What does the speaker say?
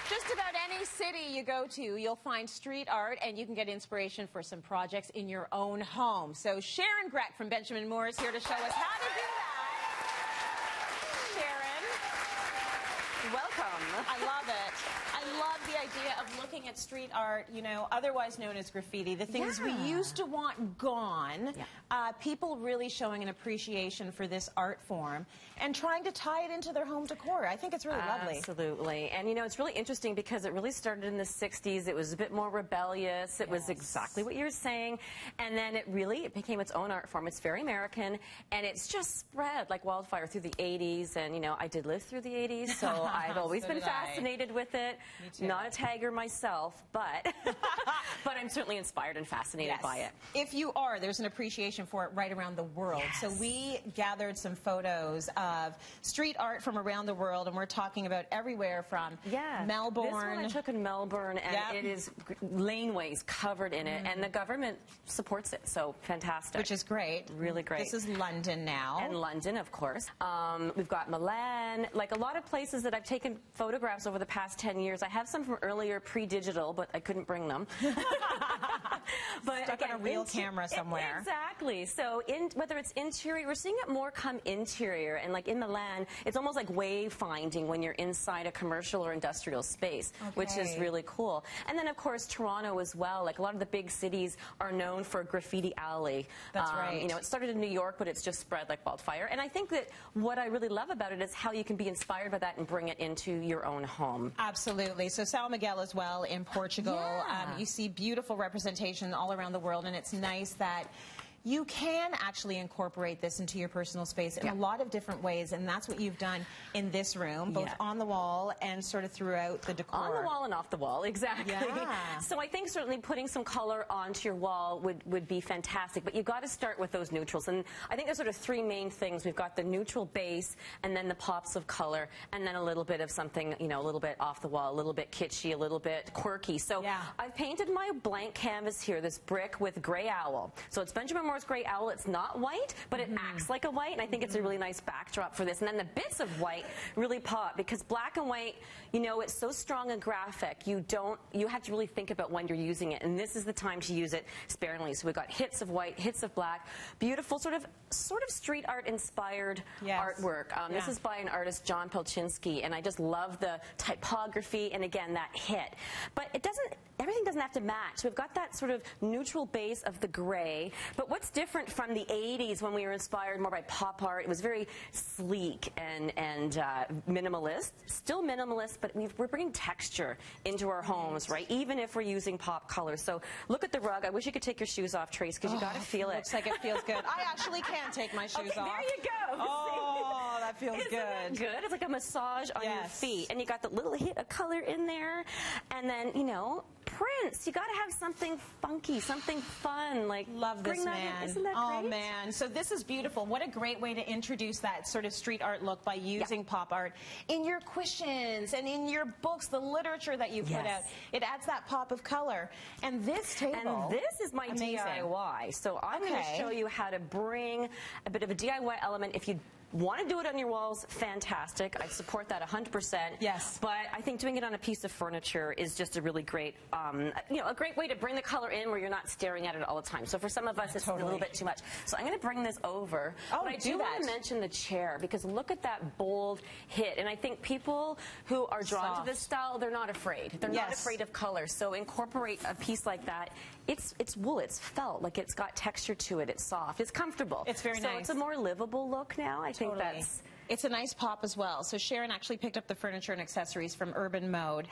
Just about any city you go to, you'll find street art, and you can get inspiration for some projects in your own home. So Sharon Grech from Benjamin Moore is here to show us how to do that. Sharon, welcome. I love it. I love the idea of looking at street art, you know, otherwise known as graffiti. The things we used to want gone. People really showing an appreciation for this art form and trying to tie it into their home decor. I think it's really lovely. Absolutely. And, you know, it's really interesting because it really started in the 60s. It was a bit more rebellious. It was exactly what you were saying. And then it became its own art form. It's very American. And it's just spread like wildfire through the 80s. And, you know, I did live through the 80s, so I've always been fascinated with it. Me too. Not a tagger myself, but but I'm certainly inspired and fascinated by it. If you are, there's an appreciation for it right around the world. So we gathered some photos of street art from around the world, and we're talking about everywhere from Melbourne. This one I took in Melbourne, and it is laneways covered in it, and the government supports it, so fantastic. Which is great. Really great. This is London now. And London, of course. We've got Milan, like a lot of places that I've taken photographs over the past 10 years. I have some from earlier, pre-digital, but I couldn't bring them. But stuck on a real camera somewhere. Exactly. So whether it's interior, we're seeing it more come interior, and like in Milan, it's almost like wayfinding when you're inside a commercial or industrial space, which is really cool. And then of course Toronto as well. Like a lot of the big cities are known for graffiti alley. That's right. You know, it started in New York, but it's just spread like wildfire. And I think that what I really love about it is how you can be inspired by that and bring it into your own home. Absolutely. So São Miguel as well in Portugal. You see beautiful representation all around the world, and it's nice that you can actually incorporate this into your personal space in a lot of different ways, and that's what you've done in this room, both on the wall and sort of throughout the decor. On the wall and off the wall, exactly. So I think certainly putting some color onto your wall would be fantastic, but you've got to start with those neutrals, and I think there's sort of three main things. We've got the neutral base, and then the pops of color, and then a little bit of something, you know, a little bit off the wall, a little bit kitschy, a little bit quirky. So I've painted my blank canvas here, this brick with gray owl. So it's Benjamin Moore's gray owl. It's not white, but it acts like a white, and I think it's a really nice backdrop for this. And then the bits of white really pop because black and white, you know, it's so strong and graphic. You have to really think about when you're using it, and this is the time to use it sparingly. So we've got hits of white, hits of black, beautiful sort of street art inspired artwork. This is by an artist, John Pelczynski, and I just love the typography and again that hit. But everything doesn't have to match. So we've got that sort of neutral base of the gray, but what's different from the 80s when we were inspired more by pop art? It was very sleek and minimalist. Still minimalist, but we're bringing texture into our homes, right? Even if we're using pop colors. So look at the rug. I wish you could take your shoes off, Trace, because you got to feel it. Looks like it feels good. I actually can take my shoes off. There you go. Oh, that feels Isn't good. That good? It's like a massage on your feet, and you got the little hit of color in there, and then you know. Prints. You got to have something funky, something fun. Like love this man. Isn't that great? Oh man! So this is beautiful. What a great way to introduce that sort of street art look by using pop art in your cushions and in your books, the literature that you put out. It adds that pop of color. And this table. And this is my DIY. So I'm going to show you how to bring a bit of a DIY element. If you want to do it on your walls, fantastic. I support that 100%. Yes. But I think doing it on a piece of furniture is just a really great, you know, a great way to bring the color in where you're not staring at it all the time. So for some of us, it's a little bit too much. So I'm going to bring this over. Oh, but I do want to mention the chair because look at that bold hit. And I think people who are drawn to this style, they're not afraid. They're not afraid of color. So incorporate a piece like that. It's wool. It's felt. Like it's got texture to it. It's soft. It's comfortable. It's very nice. So it's a more livable look now. I think that's... It's a nice pop as well. So Sharon actually picked up the furniture and accessories from Urban Mode.